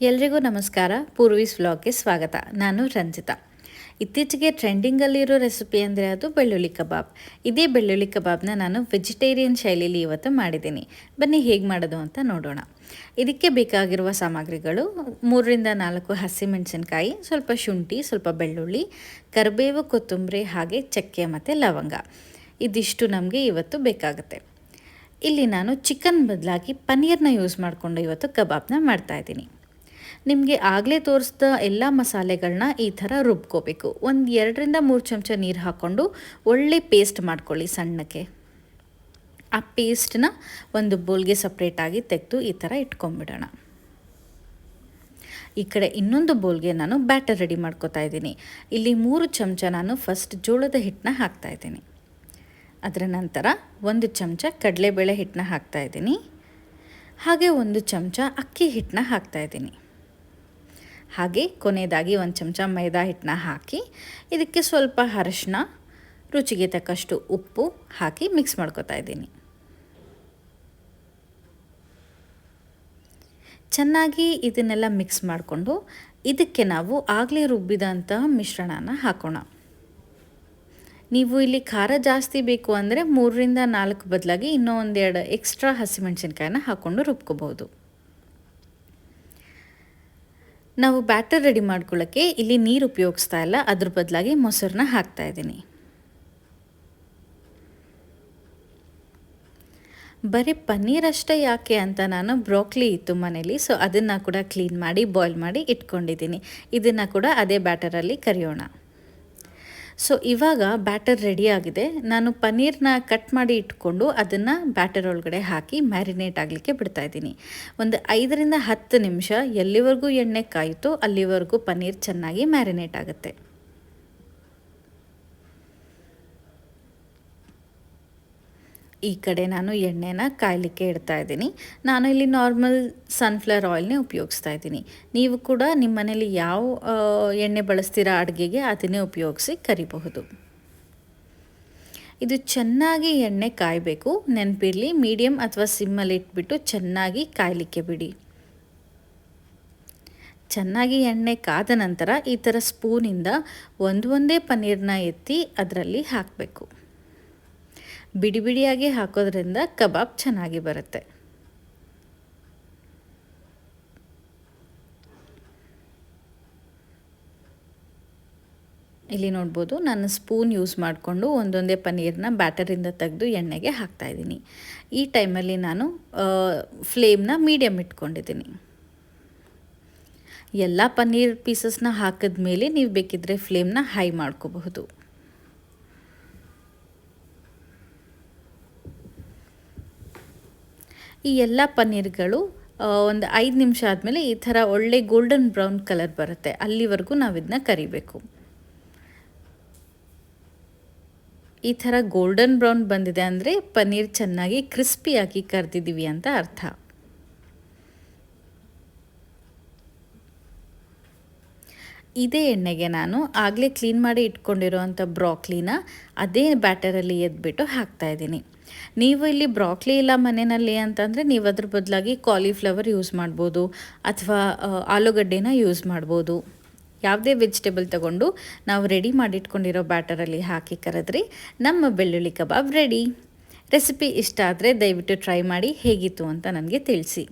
ಎಲ್ರಿಗೂ ನಮಸ್ಕಾರ. ಪೂರ್ವೀಸ್ ವ್ಲಾಗ್ಗೆ ಸ್ವಾಗತ. ನಾನು ರಂಜಿತಾ. ಇತ್ತೀಚೆಗೆ ಟ್ರೆಂಡಿಂಗಲ್ಲಿರೋ ರೆಸಿಪಿ ಅಂದರೆ ಅದು ಬೆಳ್ಳುಳ್ಳಿ ಕಬಾಬ್. ಇದೇ ಬೆಳ್ಳುಳ್ಳಿ ಕಬಾಬ್ನ ನಾನು ವೆಜಿಟೇರಿಯನ್ ಶೈಲಿಲಿ ಇವತ್ತು ಮಾಡಿದ್ದೀನಿ. ಬನ್ನಿ ಹೇಗೆ ಮಾಡೋದು ಅಂತ ನೋಡೋಣ. ಇದಕ್ಕೆ ಬೇಕಾಗಿರುವ ಸಾಮಗ್ರಿಗಳು 3ರಿಂದ 4 ಹಸಿಮೆಣಸಿನಕಾಯಿ, ಸ್ವಲ್ಪ ಶುಂಠಿ, ಸ್ವಲ್ಪ ಬೆಳ್ಳುಳ್ಳಿ, ಕರಿಬೇವು, ಕೊತ್ತಂಬರಿ, ಹಾಗೆ ಚಕ್ಕೆ ಮತ್ತು ಲವಂಗ. ಇದಿಷ್ಟು ನಮಗೆ ಇವತ್ತು ಬೇಕಾಗುತ್ತೆ. ಇಲ್ಲಿ ನಾನು ಚಿಕನ್ ಬದಲಾಗಿ ಪನ್ನೀರ್ನ ಯೂಸ್ ಮಾಡಿಕೊಂಡು ಇವತ್ತು ಕಬಾಬ್ನ ಮಾಡ್ತಾಯಿದ್ದೀನಿ. ನಿಮಗೆ ಆಗಲೇ ತೋರಿಸಿದ ಎಲ್ಲ ಮಸಾಲೆಗಳನ್ನ ಈ ಥರ ರುಬ್ಕೋಬೇಕು. 2ರಿಂದ 3 ಚಮಚ ನೀರು ಹಾಕ್ಕೊಂಡು ಒಳ್ಳೆ ಪೇಸ್ಟ್ ಮಾಡ್ಕೊಳ್ಳಿ ಸಣ್ಣಕ್ಕೆ. ಆ ಪೇಸ್ಟನ್ನ ಒಂದು ಬೌಲ್ಗೆ ಸಪ್ರೇಟಾಗಿ ತೆಗೆದು ಈ ಥರ ಇಟ್ಕೊಂಡ್ಬಿಡೋಣ. ಈ ಕಡೆ ಇನ್ನೊಂದು ಬೌಲ್ಗೆ ನಾನು ಬ್ಯಾಟರ್ ರೆಡಿ ಮಾಡ್ಕೋತಾ ಇದ್ದೀನಿ. ಇಲ್ಲಿ 3 ಚಮಚ ನಾನು ಫಸ್ಟ್ ಜೋಳದ ಹಿಟ್ಟನ್ನ ಹಾಕ್ತಾಯಿದ್ದೀನಿ. ಅದರ ನಂತರ 1 ಚಮಚ ಕಡಲೆಬೇಳೆ ಹಿಟ್ಟನ್ನ ಹಾಕ್ತಾಯಿದ್ದೀನಿ. ಹಾಗೆ 1 ಚಮಚ ಅಕ್ಕಿ ಹಿಟ್ಟನ್ನ ಹಾಕ್ತಾಯಿದ್ದೀನಿ. ಹಾಗೆ ಕೊನೆಯದಾಗಿ 1 ಚಮಚ ಮೈದಾ ಹಿಟ್ಟನ್ನ ಹಾಕಿ ಇದಕ್ಕೆ ಸ್ವಲ್ಪ ಅರಿಶಿನ, ರುಚಿಗೆ ತಕ್ಕಷ್ಟು ಉಪ್ಪು ಹಾಕಿ ಮಿಕ್ಸ್ ಮಾಡ್ಕೊತಾ ಇದ್ದೀನಿ. ಚೆನ್ನಾಗಿ ಇದನ್ನೆಲ್ಲ ಮಿಕ್ಸ್ ಮಾಡಿಕೊಂಡು ಇದಕ್ಕೆ ನಾವು ಆಗಲೇ ರುಬ್ಬಿದಂತಹ ಮಿಶ್ರಣನ ಹಾಕೋಣ. ನೀವು ಇಲ್ಲಿ ಖಾರ ಜಾಸ್ತಿ ಬೇಕು ಅಂದರೆ 3ರಿಂದ 4 ಬದಲಾಗಿ ಇನ್ನೂ 1-2 ಎಕ್ಸ್ಟ್ರಾ ಹಸಿಮೆಣಸಿನ್ಕಾಯಿನ ಹಾಕ್ಕೊಂಡು ರುಬ್ಕೋಬೋದು. ನಾವು ಬ್ಯಾಟರ್ ರೆಡಿ ಮಾಡ್ಕೊಳ್ಳೋಕ್ಕೆ ಇಲ್ಲಿ ನೀರು ಉಪಯೋಗಿಸ್ತಾ ಇಲ್ಲ, ಅದ್ರ ಬದಲಾಗಿ ಮೊಸರನ್ನ ಹಾಕ್ತಾಯಿದ್ದೀನಿ. ಬರೀ ಪನ್ನೀರ್ ಅಷ್ಟೇ ಯಾಕೆ ಅಂತ ನಾನು ಬ್ರೋಕ್ಲಿ ಇತ್ತು ಮನೇಲಿ, ಸೊ ಅದನ್ನು ಕೂಡ ಕ್ಲೀನ್ ಮಾಡಿ ಬಾಯ್ಲ್ ಮಾಡಿ ಇಟ್ಕೊಂಡಿದ್ದೀನಿ. ಇದನ್ನು ಕೂಡ ಅದೇ ಬ್ಯಾಟರಲ್ಲಿ ಕರಿಯೋಣ. ಸೊ ಇವಾಗ ಬ್ಯಾಟರ್ ರೆಡಿಯಾಗಿದೆ. ನಾನು ಪನ್ನೀರ್ನ ಕಟ್ ಮಾಡಿ ಇಟ್ಕೊಂಡು ಅದನ್ನು ಬ್ಯಾಟರ್ ಒಳಗಡೆ ಹಾಕಿ ಮ್ಯಾರಿನೇಟ್ ಆಗಲಿಕ್ಕೆ ಬಿಡ್ತಾಯಿದ್ದೀನಿ. ಒಂದು 5ರಿಂದ 10 ನಿಮಿಷ ಎಲ್ಲಿವರೆಗೂ ಎಣ್ಣೆ ಕಾಯಿತೋ ಅಲ್ಲಿವರೆಗೂ ಪನ್ನೀರ್ ಚೆನ್ನಾಗಿ ಮ್ಯಾರಿನೇಟ್ ಆಗುತ್ತೆ. ಈ ಕಡೆ ನಾನು ಎಣ್ಣೆನ ಕಾಯಲಿಕ್ಕೆ ಇಡ್ತಾ ಇದ್ದೀನಿ. ನಾನು ಇಲ್ಲಿ ನಾರ್ಮಲ್ ಸನ್ಫ್ಲವರ್ ಆಯಿಲ್ನೇ ಉಪಯೋಗಿಸ್ತಾ ಇದ್ದೀನಿ. ನೀವು ಕೂಡ ನಿಮ್ಮ ಮನೇಲಿ ಯಾವ ಎಣ್ಣೆ ಬಳಸ್ತೀರಾ ಅಡುಗೆಗೆ ಅದನ್ನೇ ಉಪಯೋಗಿಸಿ ಕರಿಬಹುದು. ಇದು ಚೆನ್ನಾಗಿ ಎಣ್ಣೆ ಕಾಯಬೇಕು. ನೆನಪಿರಲಿ, ಮೀಡಿಯಮ್ ಅಥವಾ ಸಿಮ್ಮಲ್ಲಿ ಇಟ್ಬಿಟ್ಟು ಚೆನ್ನಾಗಿ ಕಾಯಲಿಕ್ಕೆ ಬಿಡಿ. ಚೆನ್ನಾಗಿ ಎಣ್ಣೆ ಕಾದ ನಂತರ ಈ ಥರ ಸ್ಪೂನಿಂದ ಒಂದೇ ಪನ್ನೀರನ್ನ ಎತ್ತಿ ಅದರಲ್ಲಿ ಹಾಕಬೇಕು. ಬಿಡಿ ಬಿಡಿಯಾಗಿ ಹಾಕೋದ್ರಿಂದ ಕಬಾಬ್ ಚೆನ್ನಾಗಿ ಬರುತ್ತೆ. ಇಲ್ಲಿ ನೋಡ್ಬೋದು, ನಾನು ಸ್ಪೂನ್ ಯೂಸ್ ಮಾಡಿಕೊಂಡು ಒಂದೊಂದೇ ಪನ್ನೀರನ್ನ ಬ್ಯಾಟರಿಂದ ತೆಗೆದು ಎಣ್ಣೆಗೆ ಹಾಕ್ತಾಯಿದ್ದೀನಿ. ಈ ಟೈಮಲ್ಲಿ ನಾನು ಫ್ಲೇಮ್ನ ಮೀಡಿಯಮ್ ಇಟ್ಕೊಂಡಿದ್ದೀನಿ. ಎಲ್ಲ ಪನ್ನೀರ್ ಪೀಸಸ್ನ ಹಾಕಿದ ಮೇಲೆ ನೀವು ಬೇಕಿದ್ದರೆ ಫ್ಲೇಮ್ನ ಹೈ ಮಾಡ್ಕೋಬಹುದು. ಈ ಎಲ್ಲ ಪನ್ನೀರ್ಗಳು ಒಂದು 5 ನಿಮಿಷ ಆದಮೇಲೆ ಈ ಥರ ಒಳ್ಳೆ ಗೋಲ್ಡನ್ ಬ್ರೌನ್ ಕಲರ್ ಬರುತ್ತೆ. ಅಲ್ಲಿವರೆಗೂ ನಾವು ಇದನ್ನ ಕರಿಬೇಕು. ಈ ಥರ ಗೋಲ್ಡನ್ ಬ್ರೌನ್ ಬಂದಿದೆ ಅಂದರೆ ಪನ್ನೀರ್ ಚೆನ್ನಾಗಿ ಕ್ರಿಸ್ಪಿಯಾಗಿ ಕರೆದಿದ್ದೀವಿ ಅಂತ ಅರ್ಥ. ಇದೇ ಎಣ್ಣೆಗೆ ನಾನು ಆಗಲೇ ಕ್ಲೀನ್ ಮಾಡಿ ಇಟ್ಕೊಂಡಿರೋವಂಥ ಬ್ರಾಕ್ಲಿನ ಅದೇ ಬ್ಯಾಟರಲ್ಲಿ ಎದ್ಬಿಟ್ಟು ಹಾಕ್ತಾಯಿದ್ದೀನಿ. ನೀವು ಇಲ್ಲಿ ಬ್ರಾಕ್ಲಿ ಇಲ್ಲ ಮನೆಯಲ್ಲಿ ಅಂತಂದರೆ ನೀವು ಅದ್ರ ಬದಲಾಗಿ ಕಾಲಿಫ್ಲವರ್ ಯೂಸ್ ಮಾಡ್ಬೋದು ಅಥವಾ ಆಲೂಗಡ್ಡೆನ ಯೂಸ್ ಮಾಡ್ಬೋದು. ಯಾವುದೇ ವೆಜಿಟೇಬಲ್ ತಗೊಂಡು ನಾವು ರೆಡಿ ಮಾಡಿಟ್ಕೊಂಡಿರೋ ಬ್ಯಾಟರಲ್ಲಿ ಹಾಕಿ ಕರೆದ್ರಿ ನಮ್ಮ ಬೆಳ್ಳುಳ್ಳಿ ಕಬಾಬ್ ರೆಡಿ. ರೆಸಿಪಿ ಇಷ್ಟ ಆದರೆ ದಯವಿಟ್ಟು ಟ್ರೈ ಮಾಡಿ ಹೇಗಿತ್ತು ಅಂತ ನನಗೆ ತಿಳಿಸಿ.